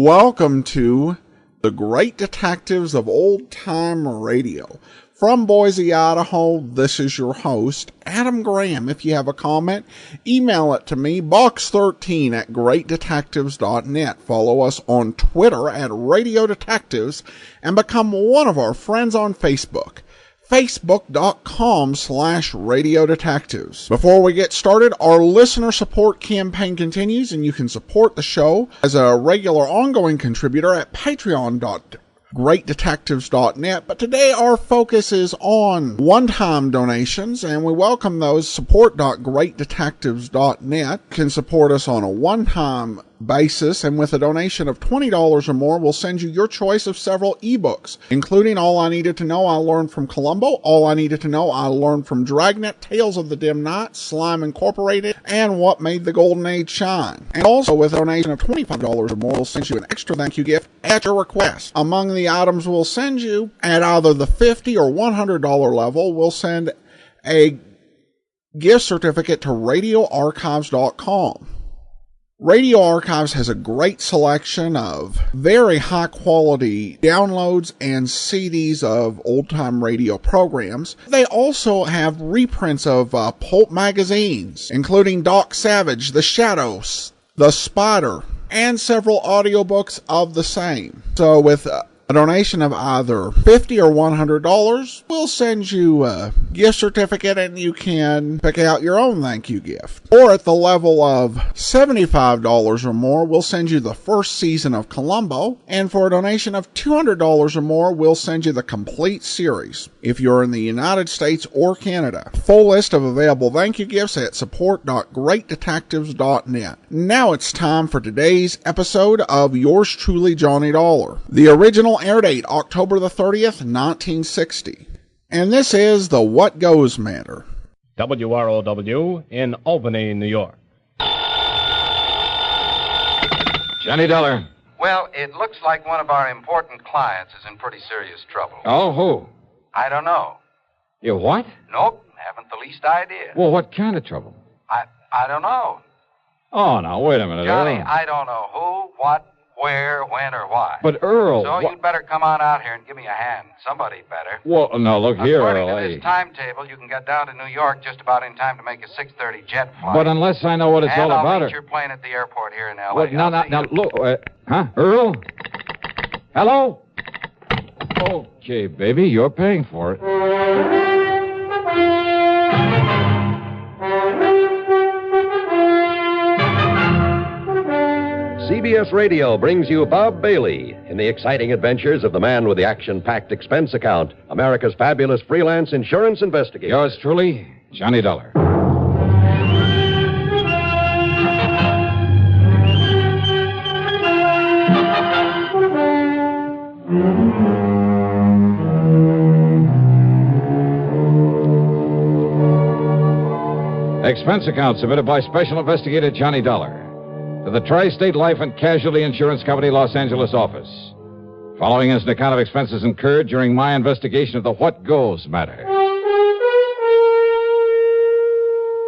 Welcome to the Great Detectives of Old Time Radio. From Boise, Idaho, this is your host, Adam Graham. If you have a comment, email it to me, box13@greatdetectives.net. Follow us on Twitter at Radio Detectives and become one of our friends on Facebook. Facebook.com/Radio Detectives. Before we get started, our listener support campaign continues, and you can support the show as a regular ongoing contributor at patreon.greatdetectives.net. But today our focus is on one-time donations, and we welcome those. Support.greatdetectives.net can support us on a one-time basis, and with a donation of $20 or more, we'll send you your choice of several ebooks, including All I Needed to Know I Learned from Columbo, All I Needed to Know I Learned from Dragnet, Tales of the Dim Night, Slime Incorporated, and What Made the Golden Age Shine. And also, with a donation of $25 or more, we'll send you an extra thank you gift at your request. Among the items we'll send you at either the $50 or $100 level, we'll send a gift certificate to radioarchives.com. Radio Archives has a great selection of very high quality downloads and CDs of old time radio programs. They also have reprints of pulp magazines, including Doc Savage, The Shadows, The Spider, and several audiobooks of the same. So with a donation of either $50 or $100, we'll send you a gift certificate and you can pick out your own thank you gift. Or at the level of $75 or more, we'll send you the first season of Columbo. And for a donation of $200 or more, we'll send you the complete series if you're in the United States or Canada. Full list of available thank you gifts at support.greatdetectives.net. Now it's time for today's episode of Yours Truly, Johnny Dollar. The original air date, October the 30th, 1960. And this is the What Goes matter. WROW in Albany, New York. Johnny Dollar. Well, it looks like one of our important clients is in pretty serious trouble. Oh, who? I don't know. You what? Nope, haven't the least idea. Well, what kind of trouble? I don't know. Oh, now, wait a minute, Johnny, Earl. I don't know who, what, where, when, or why. But, Earl... So you'd better come on out here and give me a hand. Somebody better. Well, no, look here, According Earl. to this timetable, you can get down to New York just about in time to make a 6:30 jet flight. But unless I know what it's all I'll about... meet your plane at the airport here in L.A. Well, now, look... huh? Earl? Hello? Okay, baby, you're paying for it. CBS Radio brings you Bob Bailey in the exciting adventures of the man with the action-packed expense account, America's fabulous freelance insurance investigator. Yours truly, Johnny Dollar. Expense account submitted by Special Investigator Johnny Dollar to the Tri-State Life and Casualty Insurance Company, Los Angeles office. Following is an account of expenses incurred during my investigation of the What Goes matter.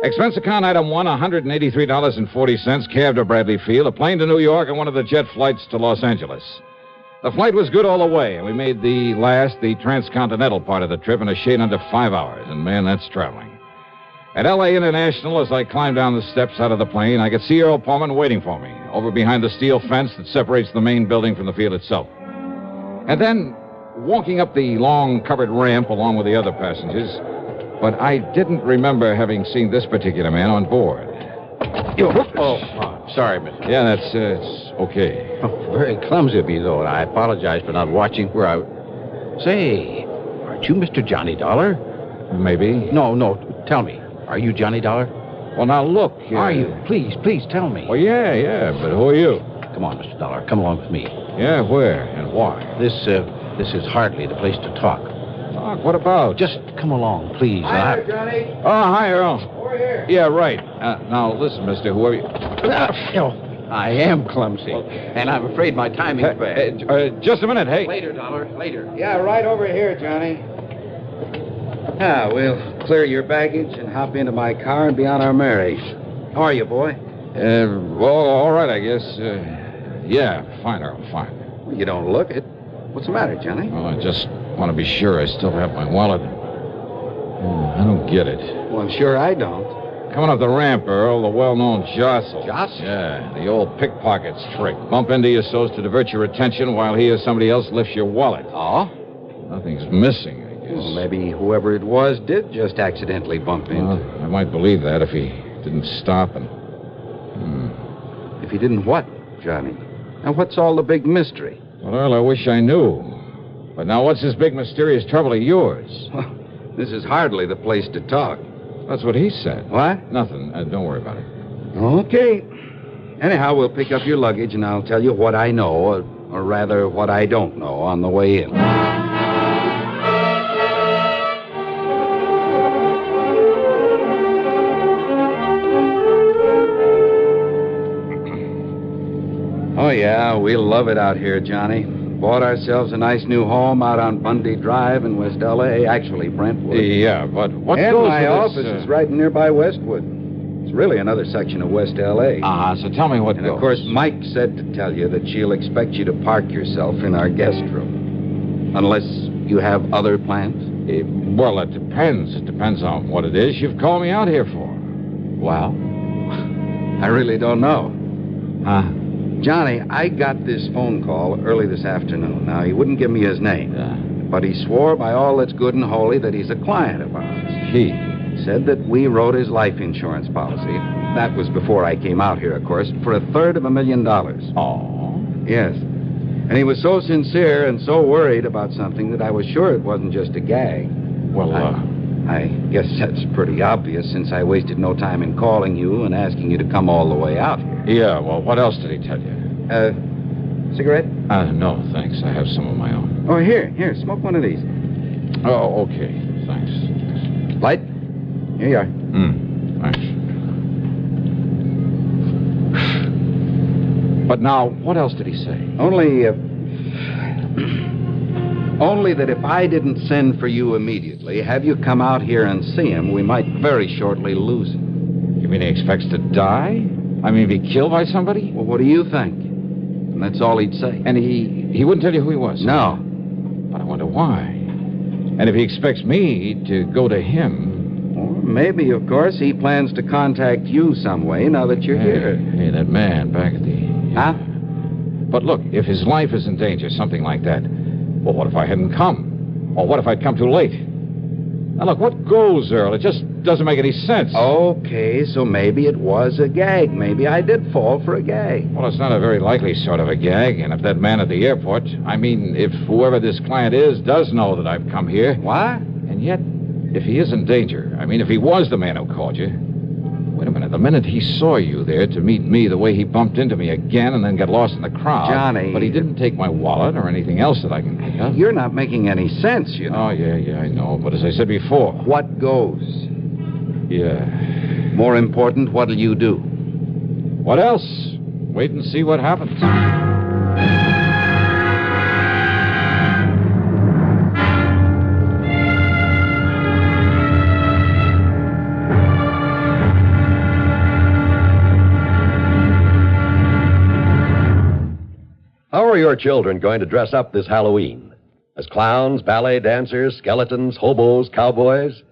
Expense account item 1, $183.40, cab to Bradley Field, a plane to New York, and one of the jet flights to Los Angeles. The flight was good all the way, and we made the transcontinental part of the trip in a shade under 5 hours, and man, that's traveling. At L.A. International, as I climbed down the steps out of the plane, I could see Earl Poorman waiting for me, over behind the steel fence that separates the main building from the field itself. And then, walking up the long covered ramp along with the other passengers, but I didn't remember having seen this particular man on board. Sorry, mister. Yeah, that's it's okay. Oh, very clumsy of me, though, and I apologize for not watching where I... Say, aren't you Mr. Johnny Dollar? Maybe. No, tell me. Are you Johnny Dollar? Well, now, look. Are you? Please tell me. Well, yeah, but who are you? Come on, Mr. Dollar. Come along with me. Yeah, where and why? This is hardly the place to talk. Talk? What about? Just come along, please. Hi there, Johnny. Oh, hi, Earl. Over here. Yeah, right. Now, listen, mister, whoever you... I am clumsy, and I'm afraid my timing's bad. Just a minute, hey. Later, Dollar, later. Yeah, right over here, Johnny. We'll clear your baggage and hop into my car and be on our merry. How are you, boy? Well, all right, I guess. Yeah, fine, Earl, fine. Well, you don't look it. What's the matter, Johnny? Well, I just want to be sure I still have my wallet. I don't get it. Well, I'm sure I don't. Coming up the ramp, Earl, the well-known jostle. Jostle? Yeah, the old pickpocket's trick. Bump into you so as to divert your attention while he or somebody else lifts your wallet. Oh? Nothing's missing, I guess. Well, maybe whoever it was did just accidentally bump into. Well, I might believe that if he didn't stop and... If he didn't what, Johnny? Now, what's all the big mystery? Well, Earl, I wish I knew. But now what's this big mysterious trouble of yours? Well, this is hardly the place to talk. That's what he said. What? Nothing. Don't worry about it. Okay. Anyhow, we'll pick up your luggage, and I'll tell you what I know, or rather, what I don't know, on the way in. Oh, yeah, we'll love it out here, Johnny. Bought ourselves a nice new home out on Bundy Drive in West L.A., actually Brentwood. Yeah, but what and goes my with office this, is right nearby Westwood. It's really another section of West L.A. So tell me what And, goes. of course, Mike said to tell you that she'll expect you to park yourself in our guest room. Unless you have other plans? Well, it depends. It depends on what it is you've called me out here for. Well, I really don't know. Huh? Johnny, I got this phone call early this afternoon. Now, he wouldn't give me his name. But he swore by all that's good and holy that he's a client of ours. He? Said that we wrote his life insurance policy. That was before I came out here, of course, for $350,000. Oh? Yes. And he was so sincere and so worried about something that I was sure it wasn't just a gag. Well, I guess that's pretty obvious since I wasted no time in calling you and asking you to come all the way out here. Yeah, well, what else did he tell you? Cigarette? No, thanks. I have some of my own. Oh, here, smoke one of these. Oh, okay. Thanks. Light? Here you are. Thanks. But now, what else did he say? Only that if I didn't send for you immediately, have you come out here and see him, we might very shortly lose him. You mean he expects to die? I mean, be killed by somebody? Well, what do you think? And that's all he'd say. And he wouldn't tell you who he was? No. But I wonder why. And if he expects me to go to him... Or maybe, of course, he plans to contact you some way now that you're here. Hey, that man back at the... Huh? But look, if his life is in danger, something like that, well, what if I hadn't come? Or what if I'd come too late? Now, look, what goes, Earl? It just doesn't make any sense. Okay, so maybe it was a gag. Maybe I did fall for a gag. Well, it's not a very likely sort of a gag. And if that man at the airport, I mean, if whoever this client is does know that I've come here... What? And yet, if he is in danger, I mean, if he was the man who called you... Wait a minute. The minute he saw you there to meet me, the way he bumped into me again and then got lost in the crowd... Johnny... But he didn't take my wallet or anything else that I can pick up. You're not making any sense, you know. Oh, yeah, I know. But as I said before... What goes? Yeah. More important, what'll you do? What else? Wait and see what happens. How are your children going to dress up this Halloween? As clowns, ballet dancers, skeletons, hobos, cowboys?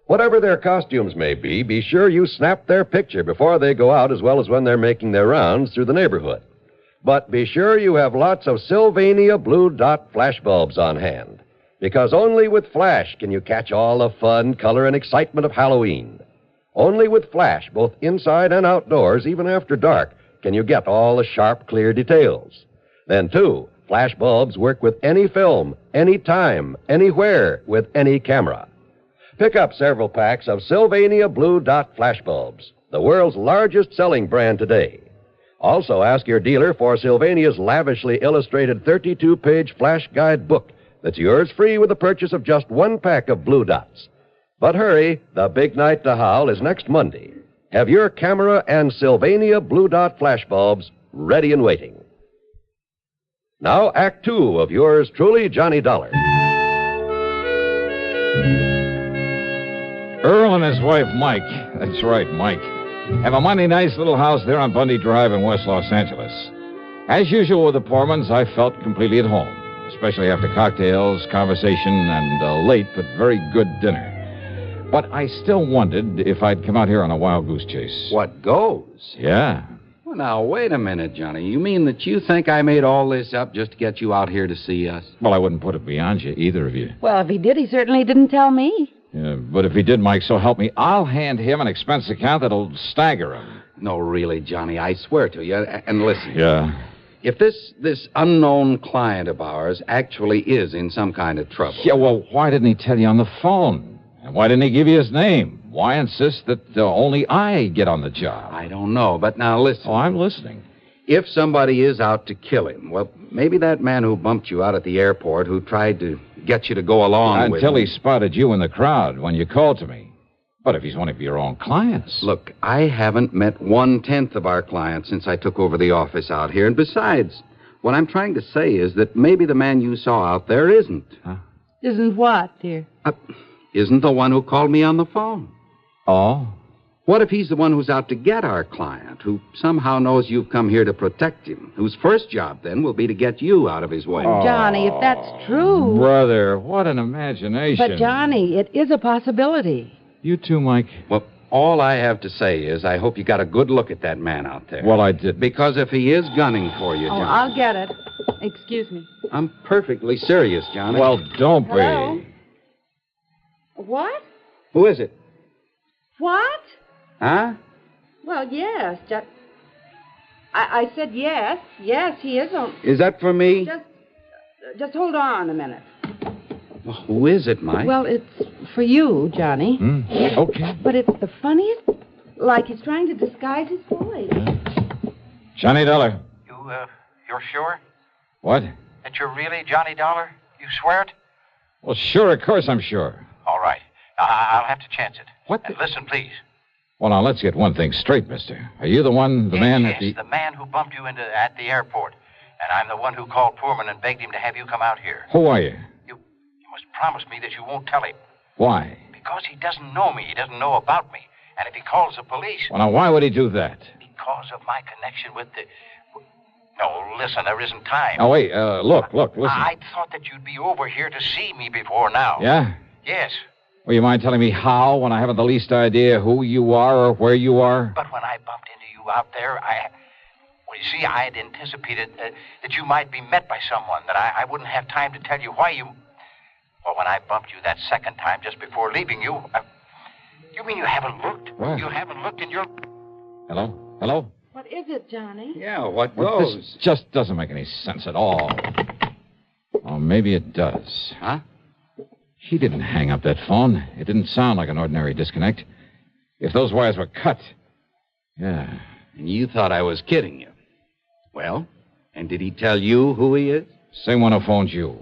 Whatever their costumes may be sure you snap their picture before they go out as well as when they're making their rounds through the neighborhood. But be sure you have lots of Sylvania Blue Dot flash bulbs on hand, because only with Flash can you catch all the fun, color, and excitement of Halloween. Only with Flash, both inside and outdoors, even after dark, can you get all the sharp, clear details. Then, too, flash bulbs work with any film, any time, anywhere, with any camera. Pick up several packs of Sylvania Blue Dot flash bulbs, the world's largest selling brand today. Also, ask your dealer for Sylvania's lavishly illustrated 32-page flash guide book that's yours free with the purchase of just one pack of Blue Dots. But hurry, the big night to howl is next Monday. Have your camera and Sylvania Blue Dot flash bulbs ready and waiting. Now, Act 2 of yours truly, Johnny Dollar. Earl and his wife, Mike, that's right, Mike, have a mighty nice little house there on Bundy Drive in West Los Angeles. As usual with the Poormans, I felt completely at home, especially after cocktails, conversation, and a late but very good dinner. But I still wondered if I'd come out here on a wild goose chase. What goes? Yeah. Well, now, wait a minute, Johnny. You mean that you think I made all this up just to get you out here to see us? Well, I wouldn't put it beyond you, either of you. Well, if he did, he certainly didn't tell me. Yeah, but if he did, Mike, so help me, I'll hand him an expense account that'll stagger him. No, really, Johnny, I swear to you. And listen. Yeah. If this unknown client of ours actually is in some kind of trouble... Yeah, well, why didn't he tell you on the phone? And why didn't he give you his name? Why insist that only I get on the job? I don't know, but now listen. Oh, I'm listening. If somebody is out to kill him, well, maybe that man who bumped you out at the airport, who tried to get you to go along with Until him... he spotted you in the crowd when you called to me. But if he's one of your own clients... Look, I haven't met 1/10 of our clients since I took over the office out here. And besides, what I'm trying to say is that maybe the man you saw out there isn't. Huh? Isn't what, dear? Isn't the one who called me on the phone. Oh? What if he's the one who's out to get our client, who somehow knows you've come here to protect him, whose first job, then, will be to get you out of his way? Johnny, if that's true... Brother, what an imagination. But, Johnny, it is a possibility. You too, Mike? Well, all I have to say is I hope you got a good look at that man out there. Well, I did. Because if he is gunning for you, Oh, Johnny... I'll get it. Excuse me. I'm perfectly serious, Johnny. Well, don't Hello? be. What? Who is it? What? Huh? Well, yes. I said yes. Yes, he is on... Is that for me? Just hold on a minute. Well, who is it, Mike? Well, it's for you, Johnny. Okay. But it's the funniest... Like he's trying to disguise his voice. Johnny Dollar. You're sure What? that you're really Johnny Dollar? You swear it? Well, sure, of course I'm sure. All right. I'll have to chance it. What And listen, please. Well, now, let's get one thing straight, mister. Are you the man yes, at the... the man who bumped you at the airport. And I'm the one who called Poorman and begged him to have you come out here. Who are you? You must promise me that you won't tell him. Why? Because he doesn't know me. He doesn't know about me. And if he calls the police... Well, now, why would he do that? Because of my connection with the... No, listen, there isn't time. Oh, wait, look, listen. I thought that you'd be over here to see me before now. Yeah? Yes. Well, you mind telling me how when I haven't the least idea who you are or where you are? But when I bumped into you out there, Well, you see, I had anticipated that you might be met by someone, that I wouldn't have time to tell you why you... Well, when I bumped you that second time just before leaving you... You mean you haven't looked? What? You haven't looked in your... Hello? Hello? What is it, Johnny? Yeah, what Well, goes? this just doesn't make any sense at all. Or maybe it does. Huh? He didn't hang up that phone. It didn't sound like an ordinary disconnect. If those wires were cut... Yeah. And you thought I was kidding you. Well, and did he tell you who he is? Same one who phoned you.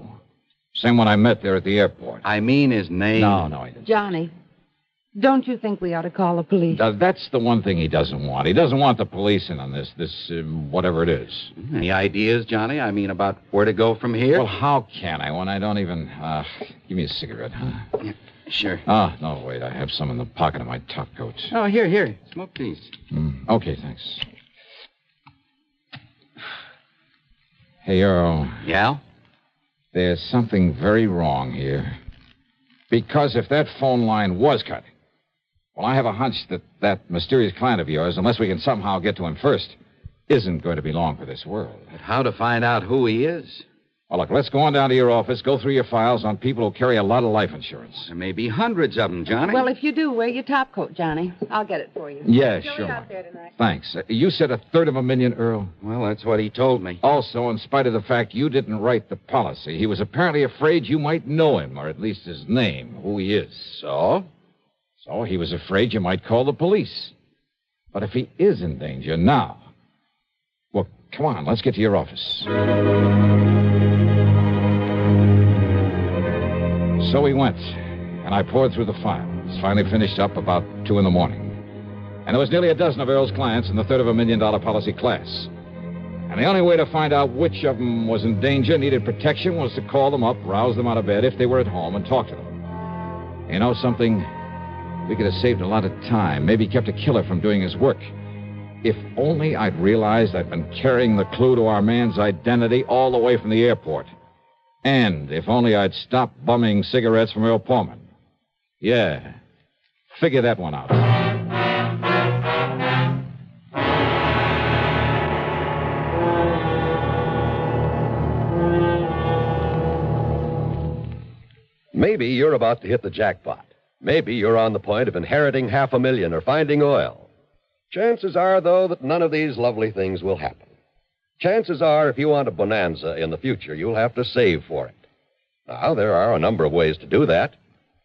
Same one I met there at the airport. I mean his name. No, he didn't. Johnny, don't you think we ought to call the police? That's the one thing he doesn't want. He doesn't want the police in on this whatever it is. Any ideas, Johnny? I mean, about where to go from here? Well, how can I when I don't even... give me a cigarette, huh? Yeah, sure. Ah, no, wait. I have some in the pocket of my top coat. Oh, here. Smoke these. Okay, thanks. Hey, Earl. Yeah? There's something very wrong here. Because if that phone line was cut... Well, I have a hunch that mysterious client of yours, unless we can somehow get to him first, isn't going to be long for this world. But how to find out who he is? Well, look, let's go on down to your office, go through your files on people who carry a lot of life insurance. There may be hundreds of them, Johnny. Well, if you do, wear your top coat, Johnny. I'll get it for you. Yeah, Enjoy sure. it out there tonight. Thanks. You said $325,000, Earl? Well, that's what he told me. Also, in spite of the fact you didn't write the policy, he was apparently afraid you might know him, or at least his name, who he is. So? So he was afraid you might call the police. But if he is in danger now... Well, come on, let's get to your office. So we went, and I poured through the files. Finally finished up about 2 in the morning. And there was nearly a dozen of Earl's clients in the $325,000 policy class. And the only way to find out which of them was in danger, needed protection, was to call them up, rouse them out of bed if they were at home, and talk to them. You know something? We could have saved a lot of time, maybe kept a killer from doing his work, If only I'd realized I'd been carrying the clue to our man's identity all the way from the airport. And if only I'd stopped bumming cigarettes from Earl Poorman. Yeah. Figure that one out. Maybe you're about to hit the jackpot. Maybe you're on the point of inheriting $500,000 or finding oil. Chances are, though, that none of these lovely things will happen. Chances are, if you want a bonanza in the future, you'll have to save for it. Now, there are a number of ways to do that.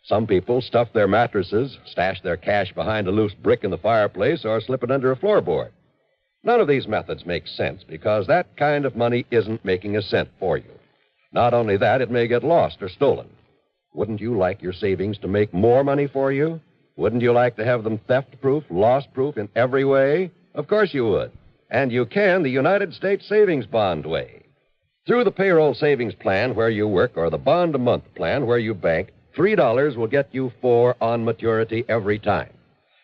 Some people stuff their mattresses, stash their cash behind a loose brick in the fireplace, or slip it under a floorboard. None of these methods make sense because that kind of money isn't making a cent for you. Not only that, it may get lost or stolen. Wouldn't you like your savings to make more money for you? Wouldn't you like to have them theft-proof, loss-proof in every way? Of course you would. And you can the United States Savings Bond way. Through the payroll savings plan where you work or the bond-a-month plan where you bank, $3 will get you $4 on maturity every time.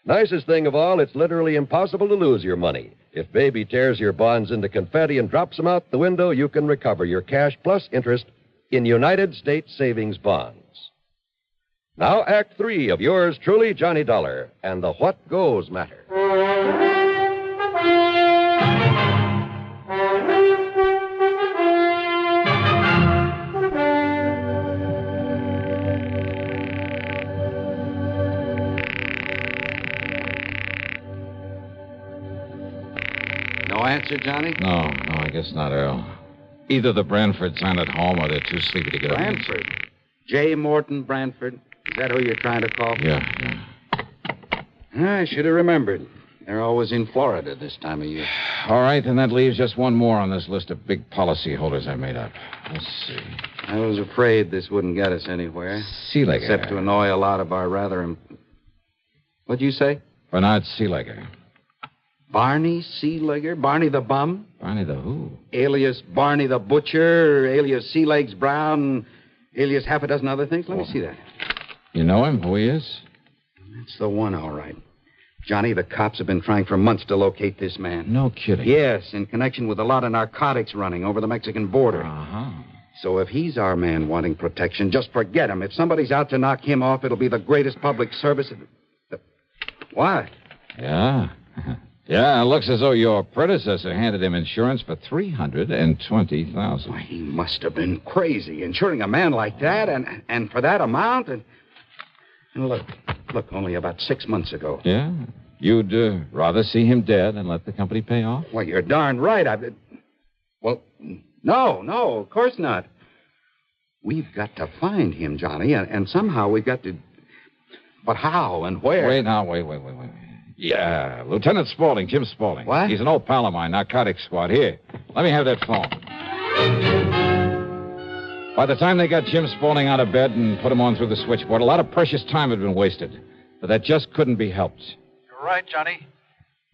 Nicest thing of all, it's literally impossible to lose your money. If Baby tears your bonds into confetti and drops them out the window, you can recover your cash plus interest in United States Savings Bonds. Now, Act 3 of yours truly, Johnny Dollar, and the What Goes matter. No answer, Johnny? No, I guess not, Earl. Either the Branfords aren't at home or they're too sleepy to get up. Branford? J. Morton Branford? Is that who you're trying to call? Yeah. I should have remembered. They're always in Florida this time of year. All right, then that leaves just one more on this list of big policyholders I made up. Let's see. I was afraid this wouldn't get us anywhere. Seelegger. Except to annoy a lot of our rather... What'd you say? Bernard Seelegger. Barney Seelegger? Barney the Bum? Barney the who? Alias Barney the Butcher, alias Sea Legs Brown, alias half a dozen other things. Let me see that. You know him? Who he is? That's the one, all right. Johnny, the cops have been trying for months to locate this man. No kidding. Yes, in connection with a lot of narcotics running over the Mexican border. Uh-huh. So if he's our man wanting protection, just forget him. If somebody's out to knock him off, it'll be the greatest public service. What? Yeah. Yeah, it looks as though your predecessor handed him insurance for $320,000. Why, he must have been crazy, insuring a man like that, and for that amount. And look, only about 6 months ago. Yeah? You'd rather see him dead and let the company pay off? Well, you're darn right. Well, no, of course not. We've got to find him, Johnny, and somehow we've got to... But how and where? Wait. Yeah, Lieutenant Spaulding, Jim Spaulding. What? He's an old pal of mine, narcotics squad. Here, let me have that phone. By the time they got Jim Spaulding out of bed and put him on through the switchboard, a lot of precious time had been wasted. But that just couldn't be helped. You're right, Johnny.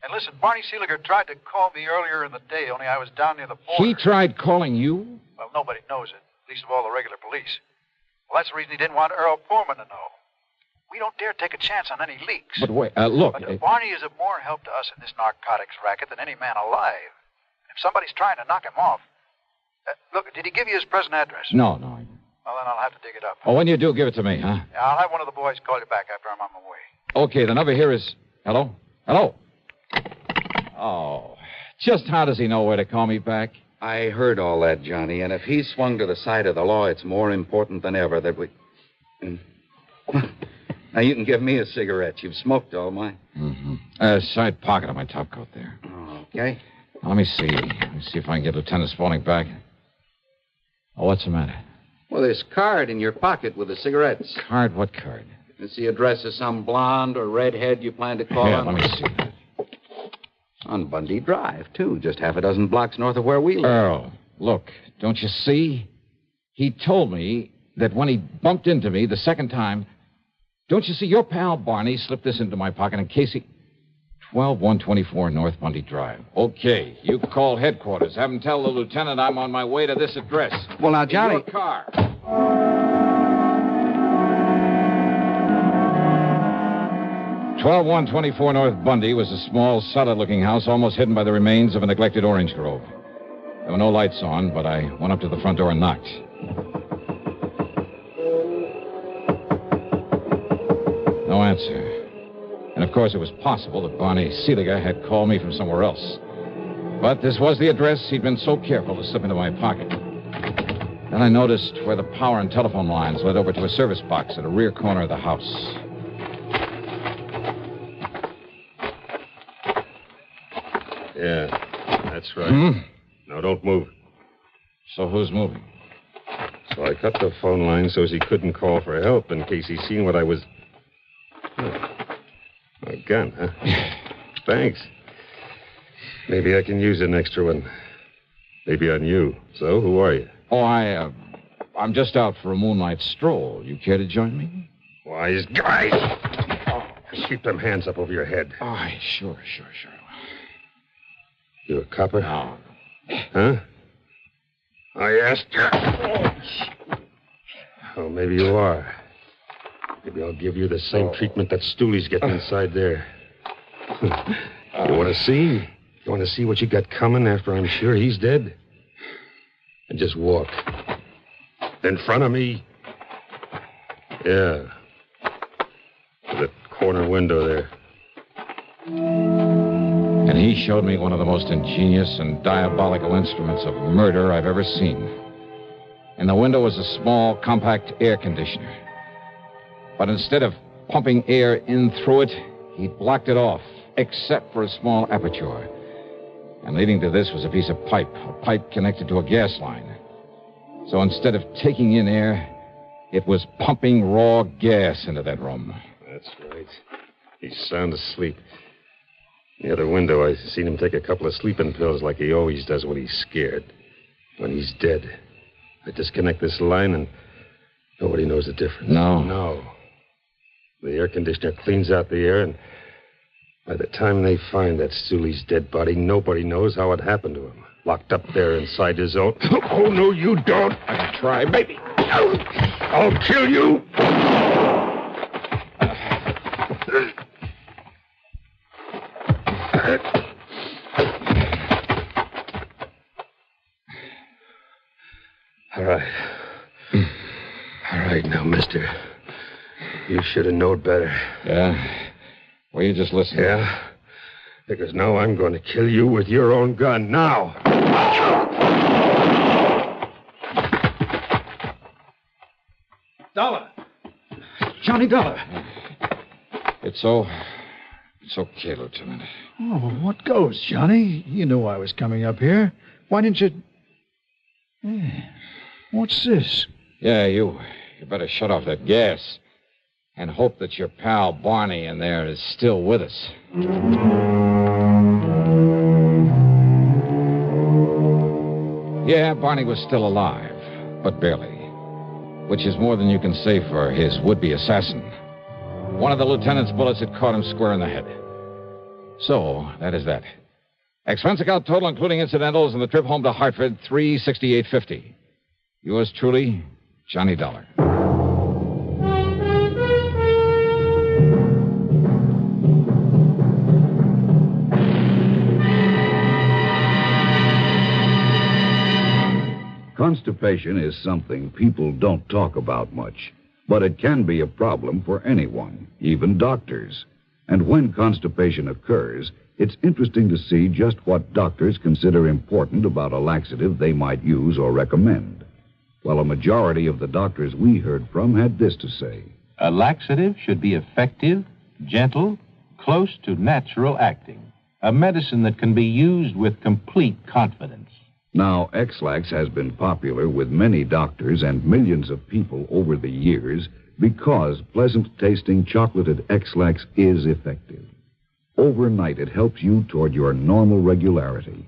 And listen, Barney Seelegger tried to call me earlier in the day, only I was down near the border. He tried calling you? Well, nobody knows it, least of all the regular police. Well, that's the reason he didn't want Earl Poorman to know. We don't dare take a chance on any leaks. But wait, look. But Barney is of more help to us in this narcotics racket than any man alive. If somebody's trying to knock him off... look, did he give you his present address? No. Well, then I'll have to dig it up. Oh, when you do, give it to me, huh? Yeah, I'll have one of the boys call you back after I'm on my way. Okay, the number here is... Hello? Oh, just how does he know where to call me back? I heard all that, Johnny, and if he's swung to the side of the law, it's more important than ever that we... Now, you can give me a cigarette. You've smoked all mine. Mm-hmm. Side pocket of my top coat there. Okay. Now, let me see. Let me see if I can get Lieutenant Spaulding back. Oh, what's the matter? Well, this card in your pocket with the cigarettes. Card? What card? It's the address of some blonde or redhead you plan to call on. Let me see that. On Bundy Drive, too. Just half a dozen blocks north of where we live. Earl, look, don't you see? He told me that when he bumped into me the second time... Don't you see, your pal Barney slipped this into my pocket in case he... 12124 North Bundy Drive. Okay, you call headquarters. Have him tell the lieutenant I'm on my way to this address. Well, now, Johnny... In your car. 12124 North Bundy was a small, solid-looking house almost hidden by the remains of a neglected orange grove. There were no lights on, but I went up to the front door and knocked. No answer. And, of course, it was possible that Barney Seeliger had called me from somewhere else. But this was the address he'd been so careful to slip into my pocket. Then I noticed where the power and telephone lines led over to a service box at a rear corner of the house. Yeah, that's right. Now, don't move. So who's moving? So I cut the phone line so he couldn't call for help in case he seen what I was... Oh. A gun, huh? Thanks. Maybe I can use an extra one. Maybe on you. So, who are you? Oh, I'm just out for a moonlight stroll. You care to join me? Wise guys! Just keep them hands up over your head. Oh, sure. You a copper? No. Huh? I asked you. Oh, maybe you are. Maybe I'll give you the same treatment that Stooley's getting inside there. You want to see? You want to see what you got coming after I'm sure he's dead? And just walk. In front of me. Yeah. To the corner window there. And he showed me one of the most ingenious and diabolical instruments of murder I've ever seen. In the window was a small, compact air conditioner. But instead of pumping air in through it, he blocked it off, except for a small aperture. And leading to this was a piece of pipe, a pipe connected to a gas line. So instead of taking in air, it was pumping raw gas into that room. That's right. He's sound asleep. In the other window, I seen him take a couple of sleeping pills like he always does when he's scared. When he's dead. I disconnect this line and nobody knows the difference. No. The air conditioner cleans out the air, and by the time they find that Stooley's dead body, nobody knows how it happened to him. Locked up there inside his own... Oh, no, you don't. I can try, baby. I'll kill you. All right. All right now, mister. You should have known better. Yeah? Well, you just listen. Yeah? Because now I'm going to kill you with your own gun. Now! Dollar! Johnny Dollar! It's okay, Lieutenant. Oh, what goes, Johnny? You knew I was coming up here. Why didn't you... Hey, what's this? Yeah, you better shut off that gas. And hope that your pal Barney in there is still with us. Yeah, Barney was still alive, but barely. Which is more than you can say for his would-be assassin. One of the lieutenant's bullets had caught him square in the head. So, that is that. Expense account total, including incidentals, and the trip home to Hartford, $368.50. Yours truly, Johnny Dollar. Constipation is something people don't talk about much, but it can be a problem for anyone, even doctors. And when constipation occurs, it's interesting to see just what doctors consider important about a laxative they might use or recommend. Well, a majority of the doctors we heard from had this to say. A laxative should be effective, gentle, close to natural acting. A medicine that can be used with complete confidence. Now, X-Lax has been popular with many doctors and millions of people over the years because pleasant-tasting chocolated X-Lax is effective. Overnight, it helps you toward your normal regularity.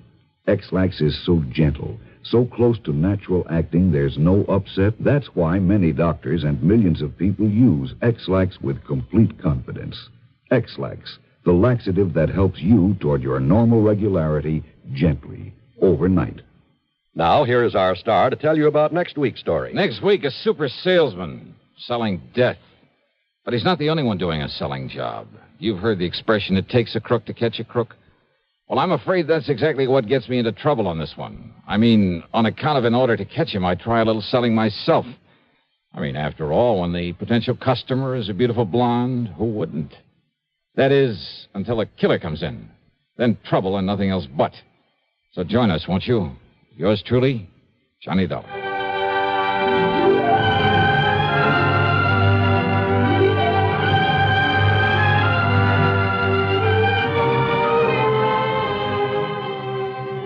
X-Lax is so gentle, so close to natural acting, there's no upset. That's why many doctors and millions of people use X-Lax with complete confidence. X-Lax, the laxative that helps you toward your normal regularity gently, overnight. Now, here is our star to tell you about next week's story. Next week, a super salesman selling death. But he's not the only one doing a selling job. You've heard the expression, it takes a crook to catch a crook. Well, I'm afraid that's exactly what gets me into trouble on this one. I mean, on account of in order to catch him, I try a little selling myself. I mean, after all, when the potential customer is a beautiful blonde, who wouldn't? That is, until a killer comes in. Then trouble and nothing else but. So join us, won't you? Yours truly, Johnny Dollar.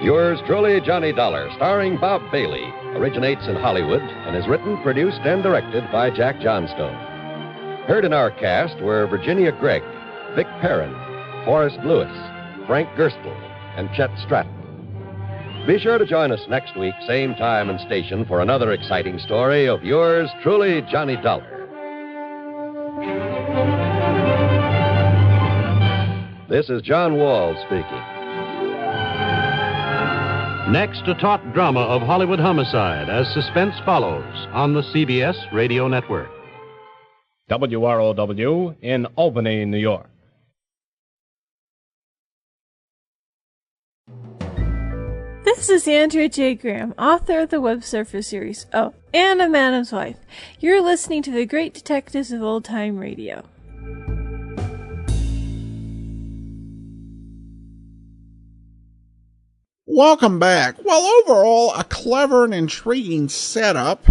Yours truly, Johnny Dollar, starring Bob Bailey, originates in Hollywood and is written, produced, and directed by Jack Johnstone. Heard in our cast were Virginia Gregg, Vic Perrin, Forrest Lewis, Frank Gerstle, and Chet Stratton. Be sure to join us next week, same time and station, for another exciting story of yours truly, Johnny Dollar. This is John Wall speaking. Next, a taut drama of Hollywood homicide as suspense follows on the CBS Radio Network. WROW in Albany, New York. This is Andrea J. Graham, author of the Web Surfer series. Oh, and a Madam's Wife. You're listening to the Great Detectives of Old Time Radio. Welcome back. Well, overall, a clever and intriguing setup.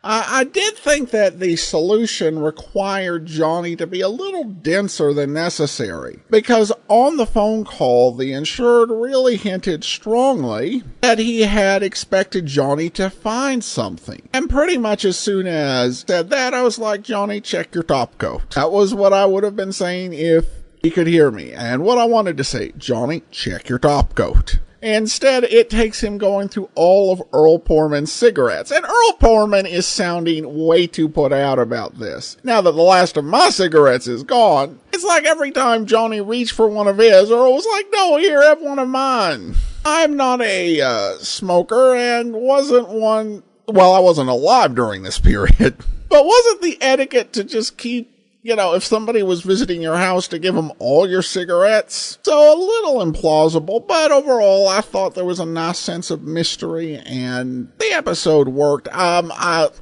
I did think that the solution required Johnny to be a little denser than necessary, because on the phone call, the insured really hinted strongly that he had expected Johnny to find something. And pretty much as soon as said that, I was like, Johnny, check your top coat. That was what I would have been saying if he could hear me. And what I wanted to say, Johnny, check your top coat. Instead, it takes him going through all of Earl Poorman's cigarettes. And Earl Poorman is sounding way too put out about this. Now that the last of my cigarettes is gone, it's like every time Johnny reached for one of his, Earl was like, no, here, have one of mine. I'm not a smoker and wasn't one, well, I wasn't alive during this period. But wasn't the etiquette to just keep, if somebody was visiting your house, to give them all your cigarettes? So a little implausible, but overall I thought there was a nice sense of mystery and the episode worked.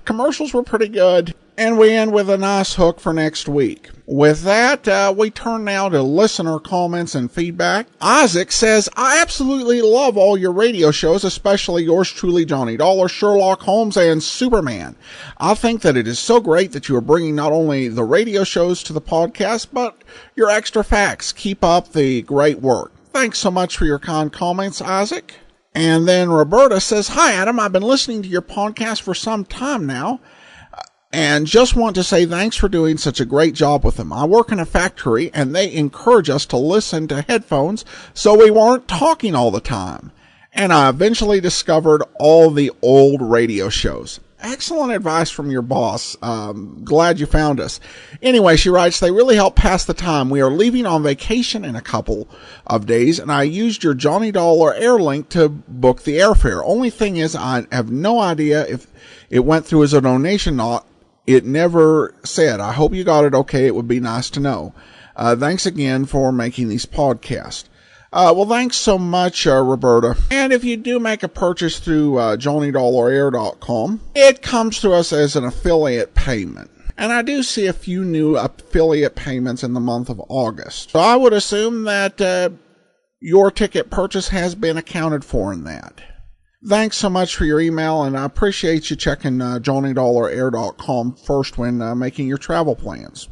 Commercials were pretty good, and we end with a nice hook for next week. With that, we turn now to listener comments and feedback. Isaac says, I absolutely love all your radio shows, especially yours truly, Johnny Dollar, Sherlock Holmes, and Superman. I think that it is so great that you are bringing not only the radio shows to the podcast, but your extra facts. Keep up the great work. Thanks so much for your kind comments, Isaac. And then Roberta says, hi, Adam. I've been listening to your podcast for some time now, and just want to say thanks for doing such a great job with them. I work in a factory, and they encourage us to listen to headphones so we weren't talking all the time. And I eventually discovered all the old radio shows. Excellent advice from your boss. Glad you found us. Anyway, she writes, they really help pass the time. We are leaving on vacation in a couple of days, and I used your Johnny Dollar Air link to book the airfare. Only thing is, I have no idea if it went through as a donation or not. It never said. I hope you got it okay. It would be nice to know. Thanks again for making these podcasts. Well, thanks so much, Roberta. And if you do make a purchase through JohnnyDollarAir.com, it comes to us as an affiliate payment. And I do see a few new affiliate payments in the month of August. So I would assume that your ticket purchase has been accounted for in that. Thanks so much for your email, and I appreciate you checking JohnnyDollarAir.com first when making your travel plans.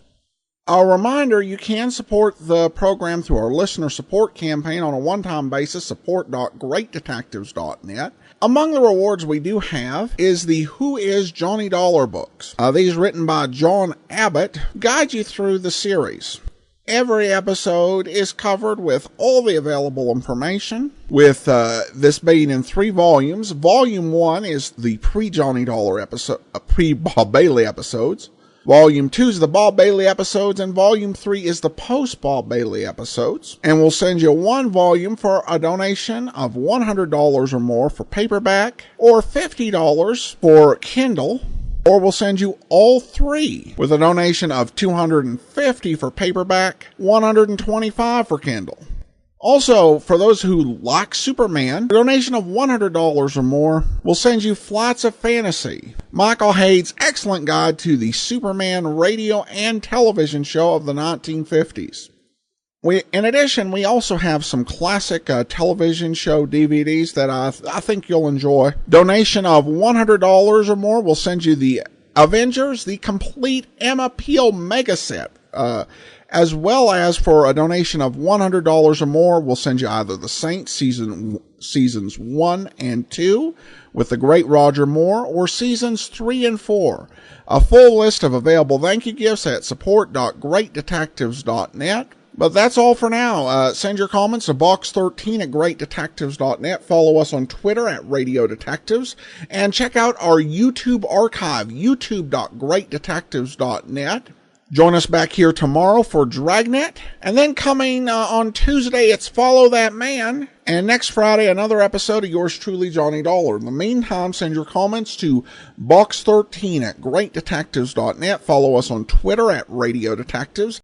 A reminder, you can support the program through our listener support campaign on a one-time basis, support.greatdetectives.net. Among the rewards we do have is the Who is Johnny Dollar books. These, written by John Abbott, guide you through the series. Every episode is covered with all the available information, with this being in 3 volumes. Volume 1 is the pre-Johnny Dollar episode, pre-Bob Bailey episodes. Volume 2 is the Bob Bailey episodes, and Volume 3 is the post-Bob Bailey episodes. And we'll send you 1 volume for a donation of $100 or more for paperback, or $50 for Kindle, or we'll send you all 3 with a donation of $250 for paperback, $125 for Kindle. Also, for those who like Superman, a donation of $100 or more will send you Flights of Fantasy, Michael Hayde's excellent guide to the Superman radio and television show of the 1950s. In addition, we also have some classic television show DVDs that I think you'll enjoy. Donation of $100 or more will send you the Avengers, the complete Emma Peel mega set, as well as for a donation of $100 or more, we'll send you either the Saints seasons 1 and 2 with the great Roger Moore, or seasons 3 and 4. A full list of available thank you gifts at support.greatdetectives.net. But that's all for now. Send your comments to box13 at greatdetectives.net. Follow us on Twitter at Radio Detectives. And check out our YouTube archive, youtube.greatdetectives.net. Join us back here tomorrow for Dragnet. And then coming on Tuesday, it's Follow That Man. And next Friday, another episode of yours truly, Johnny Dollar. In the meantime, send your comments to box13 at greatdetectives.net. Follow us on Twitter at Radio Detectives.